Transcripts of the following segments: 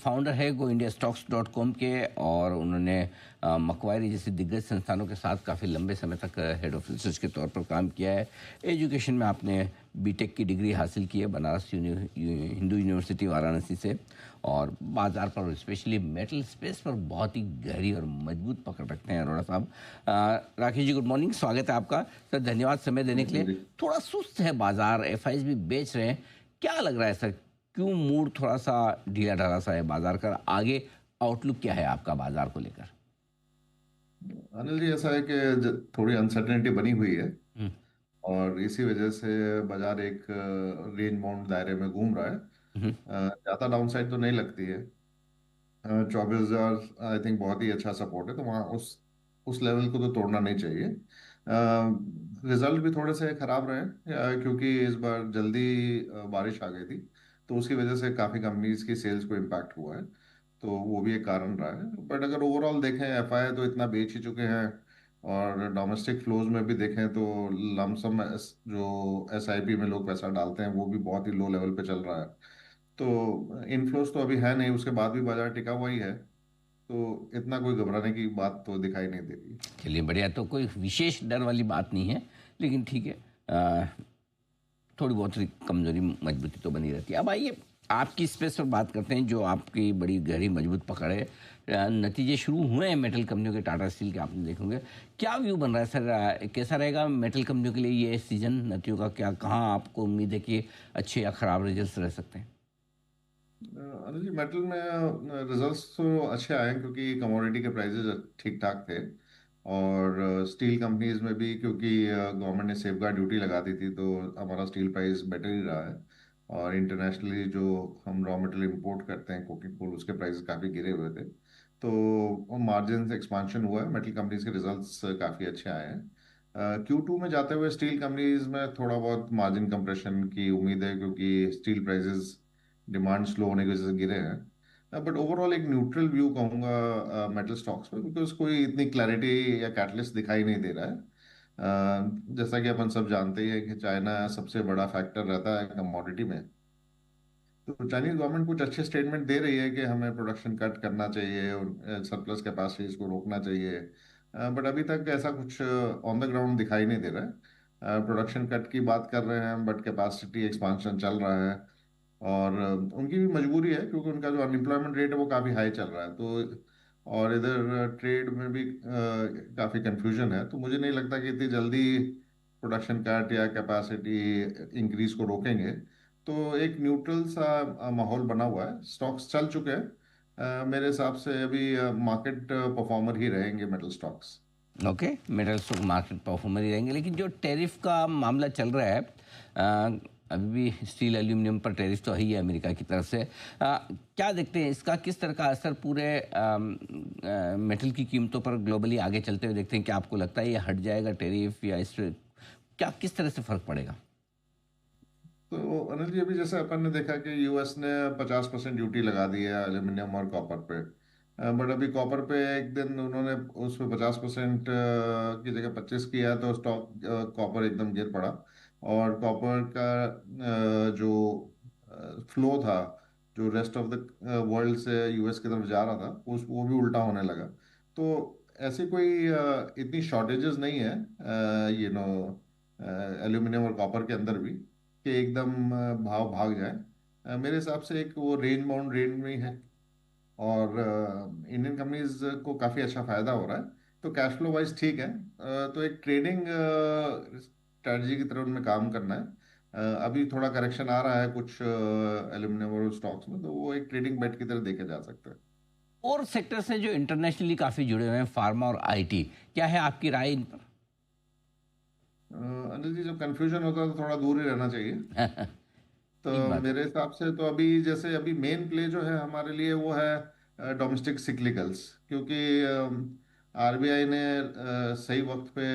Founder है goindiastocks.com के, और उन्होंने मकवायरी जैसे दिग्गज संस्थानों के साथ काफ़ी लंबे समय तक हेड ऑफ रिसर्च के तौर पर काम किया है। एजुकेशन में आपने बीटेक की डिग्री हासिल की है बनारस हिंदू यूनिवर्सिटी वाराणसी से, और बाज़ार पर और स्पेशली मेटल स्पेस पर बहुत ही गहरी और मजबूत पकड़ रखते हैं अरोड़ा साहब। राकेश जी, गुड मॉर्निंग, स्वागत है आपका सर, धन्यवाद समय देने के लिए। थोड़ा सुस्त है बाजार, एफआईज भी बेच रहे हैं, क्या लग रहा है सर, क्यों मूड थोड़ा सा ढीला ढाला सा है बाजार का? आगे आउटलुक क्या है आपका बाजार को लेकर? अनिल जी, ऐसा है कि थोड़ी अनसर्टेनिटी बनी हुई है हम्म, और इसी वजह से बाजार एक रेंज बाउंड दायरे में घूम रहा है। हम्म, ज़्यादा डाउनसाइड तो नहीं लगती है। 24,000 आई थिंक बहुत ही अच्छा सपोर्ट है, तो वहाँ उस लेवल को तो तोड़ना नहीं चाहिए। रिजल्ट भी थोड़े से खराब रहे क्योंकि इस बार जल्दी बारिश आ गई थी, तो उसकी वजह से काफ़ी कंपनीज की सेल्स को इम्पैक्ट हुआ है, तो वो भी एक कारण रहा है। बट अगर ओवरऑल देखें, एफआई तो इतना बेच ही चुके हैं, और डोमेस्टिक फ्लोज में भी देखें तो लमसम जो एसआईपी में लोग पैसा डालते हैं वो भी बहुत ही लो लेवल पे चल रहा है। तो इन्फ्लोस तो अभी है नहीं, उसके बाद भी बाजार टिका हुआ ही है, तो इतना कोई घबराने की बात तो दिखाई नहीं दे रही। चलिए बढ़िया, तो कोई विशेष डर वाली बात नहीं है, लेकिन ठीक है, थोड़ी बहुत कमजोरी मजबूती तो बनी रहती है। अब आइए आपकी स्पेस पर बात करते हैं, जो आपकी बड़ी गहरी मजबूत पकड़ है। नतीजे शुरू हुए हैं मेटल कंपनियों के, टाटा स्टील के आपने देखेंगे, क्या व्यू बन रहा है सर? कैसा रहेगा मेटल कंपनियों के लिए ये सीजन नतियों का? क्या, कहाँ आपको उम्मीद है कि अच्छे या खराब रिजल्ट्स रह सकते हैं? अनिल जी, मेटल में रिजल्ट्स तो अच्छे आए हैं क्योंकि कमोडिटी के प्राइसेस ठीक ठाक थे, और स्टील कंपनीज में भी क्योंकि गवर्नमेंट ने सेफ गार्ड ड्यूटी लगा दी थी, तो हमारा स्टील प्राइस बेटर ही रहा है। और इंटरनेशनली जो हम रॉ मटेरियल इंपोर्ट करते हैं कोकिंग कोल, उसके प्राइस काफ़ी गिरे हुए थे, तो मार्जिन एक्सपांशन हुआ है। मेटल कंपनीज के रिजल्ट्स काफ़ी अच्छे आए हैं। Q2 में जाते हुए स्टील कंपनीज में थोड़ा बहुत मार्जिन कंप्रेशन की उम्मीद है, क्योंकि स्टील प्राइसेस डिमांड स्लो होने की वजह से गिरे हैं। बट ओवरऑल एक न्यूट्रल व्यू कहूंगा मेटल स्टॉक्स में, बिकॉज कोई इतनी क्लैरिटी या कैटलिस्ट दिखाई नहीं दे रहा है। जैसा कि अपन सब जानते ही हैं कि चाइना सबसे बड़ा फैक्टर रहता है कमोडिटी में, तो चाइनीज गवर्नमेंट कुछ अच्छे स्टेटमेंट दे रही है कि हमें प्रोडक्शन कट करना चाहिए और सरप्लस कैपेसिटीज को रोकना चाहिए। बट अभी तक ऐसा कुछ ऑन द ग्राउंड दिखाई नहीं दे रहा है। प्रोडक्शन कट की बात कर रहे हैं बट कैपेसिटी एक्सपांशन चल रहा है, और उनकी भी मजबूरी है क्योंकि उनका जो अनएम्प्लॉयमेंट रेट है वो काफ़ी हाई चल रहा है, तो और इधर ट्रेड में भी काफ़ी कंफ्यूजन है, तो मुझे नहीं लगता कि इतनी जल्दी प्रोडक्शन कट या कैपेसिटी इंक्रीज को रोकेंगे। तो एक न्यूट्रल सा माहौल बना हुआ है, स्टॉक्स चल चुके हैं। मेरे हिसाब से अभी मार्केट परफॉर्मर ही रहेंगे metal stocks. Okay, metal stock market performer ही रहेंगे, लेकिन जो टैरिफ का मामला चल रहा है, अभी भी स्टील एल्यूमिनियम पर टैरिफ तो है ही है अमेरिका की तरफ से। क्या देखते हैं इसका, किस तरह का असर पूरे मेटल की कीमतों पर ग्लोबली आगे चलते हुए देखते हैं? क्या आपको लगता है ये हट जाएगा टैरिफ, या इस क्या, किस तरह से फर्क पड़ेगा? तो अनिल जी, अभी जैसे अपन ने देखा कि यूएस ने 50% ड्यूटी लगा दी है एल्यूमिनियम और कॉपर पे। बट अभी कॉपर पे एक दिन उन्होंने उस पे 50% की जगह 25 किया, तो स्टॉक कॉपर एकदम गिर पड़ा। और कॉपर का जो फ्लो था, जो रेस्ट ऑफ द वर्ल्ड से यूएस की तरफ जा रहा था, उस वो भी उल्टा होने लगा। तो ऐसी कोई इतनी शॉर्टेजेस नहीं है एल्यूमिनियम और कॉपर के अंदर भी, कि एकदम भाव भाग जाए। मेरे हिसाब से एक वो रेंज बाउंड रेंज में ही है, और इंडियन कंपनीज को काफ़ी अच्छा फायदा हो रहा है, तो कैश फ्लो वाइज ठीक है। तो एक ट्रेडिंग स्ट्रैटेजी की तरह उनमें काम करना है। अभी थोड़ा करेक्शन आ रहा है कुछ एल्यूमिनियम और स्टॉक्स में, तो वो एक ट्रेडिंग बेट की तरह देखे जा सकता है। और सेक्टर्स हैं जो इंटरनेशनली काफ़ी जुड़े हुए हैं, फार्मा और आईटी, क्या है आपकी राय इन अनिल जी, जब कंफ्यूजन होता है तो थोड़ा दूर ही रहना चाहिए। पर? तो ठीक बात है। मेरे हिसाब से तो अभी जैसे अभी मेन प्ले जो है हमारे लिए वो है डोमेस्टिक सिक्लिकल्स, क्योंकि आरबीआई ने सही वक्त पे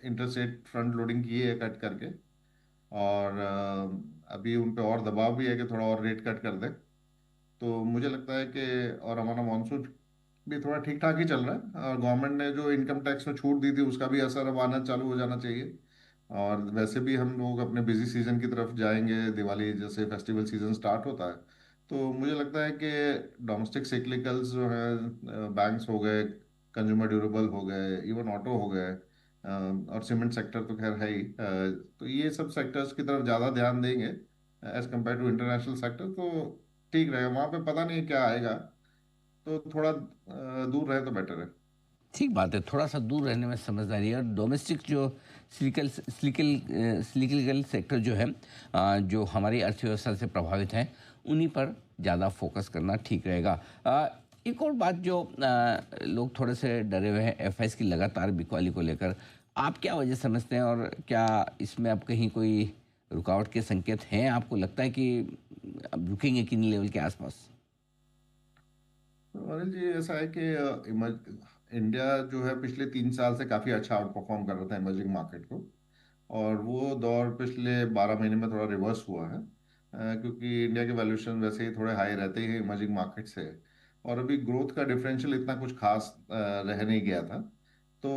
इंटरेस्ट रेट फ्रंट लोडिंग की है कट करके, और अभी उन पे और दबाव भी है कि थोड़ा और रेट कट कर दे। तो मुझे लगता है कि और हमारा मॉनसून भी थोड़ा ठीक ठाक ही चल रहा है, और गवर्नमेंट ने जो इनकम टैक्स में छूट दी थी उसका भी असर अब आना चालू हो जाना चाहिए। और वैसे भी हम लोग अपने बिजी सीजन की तरफ जाएंगे, दिवाली जैसे फेस्टिवल सीजन स्टार्ट होता है, तो मुझे लगता है कि डोमेस्टिक साइक्लिकल्स जो हैं, बैंक्स हो गए, कंज्यूमर ड्यूरेबल हो गए, इवन ऑटो हो गए, और सीमेंट सेक्टर तो खैर है ही, तो ये सब सेक्टर्स की तरफ ज़्यादा ध्यान देंगे as compare to international sector, तो ठीक रहेगा। वहाँ पे पता नहीं क्या आएगा, तो थोड़ा दूर रहे तो बेटर है। ठीक बात है, थोड़ा सा दूर रहने में समझदारी है। और डोमेस्टिक जो स्लिकल सेक्टर जो है, जो हमारी अर्थव्यवस्था से प्रभावित हैं, उन्हीं पर ज़्यादा फोकस करना ठीक रहेगा। एक और बात जो लोग थोड़े से डरे हुए हैं एफआईएस की लगातार बिकवाली को लेकर, आप क्या वजह समझते हैं और क्या इसमें अब कहीं कोई रुकावट के संकेत हैं? आपको लगता है कि अब रुकेंगे किन लेवल के आसपास? तो अनिल जी, ऐसा है कि इंडिया जो है पिछले 3 साल से काफ़ी अच्छा आउट परफॉर्म कर रहा था इमर्जिंग मार्केट को, और वो दौर पिछले 12 महीने में थोड़ा रिवर्स हुआ है, क्योंकि इंडिया के वैल्यूएशन वैसे ही थोड़े हाई रहते ही इमर्जिंग मार्केट से, और अभी ग्रोथ का डिफरेंशियल इतना कुछ खास रह नहीं गया था। तो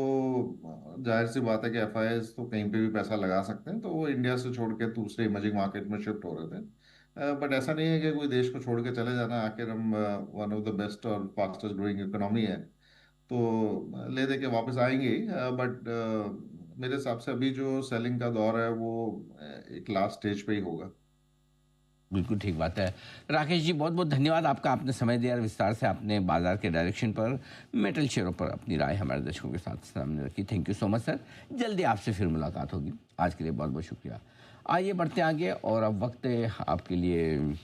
जाहिर सी बात है कि एफआईआईज तो कहीं पे भी पैसा लगा सकते हैं, तो वो इंडिया से छोड़ के दूसरे इमर्जिंग मार्केट में शिफ्ट हो रहे थे। बट ऐसा नहीं है कि कोई देश को छोड़ के चले जाना, आखिर हम वन ऑफ द बेस्ट और फास्टेस्ट ग्रोइंग इकोनॉमी है, तो ले दे के वापस आएंगे। बट मेरे हिसाब से अभी जो सेलिंग का दौर है वो एक लास्ट स्टेज पे ही होगा। बिल्कुल ठीक बात है। राकेश जी, बहुत बहुत धन्यवाद आपका, आपने समय दिया और विस्तार से आपने बाजार के डायरेक्शन पर, मेटल शेयरों पर अपनी राय हमारे दर्शकों के साथ सामने रखी। Thank you so much sir. जल्दी आपसे फिर मुलाकात होगी। आज के लिए बहुत बहुत शुक्रिया। आइए बढ़ते हैं आगे, और अब वक्त है आपके लिए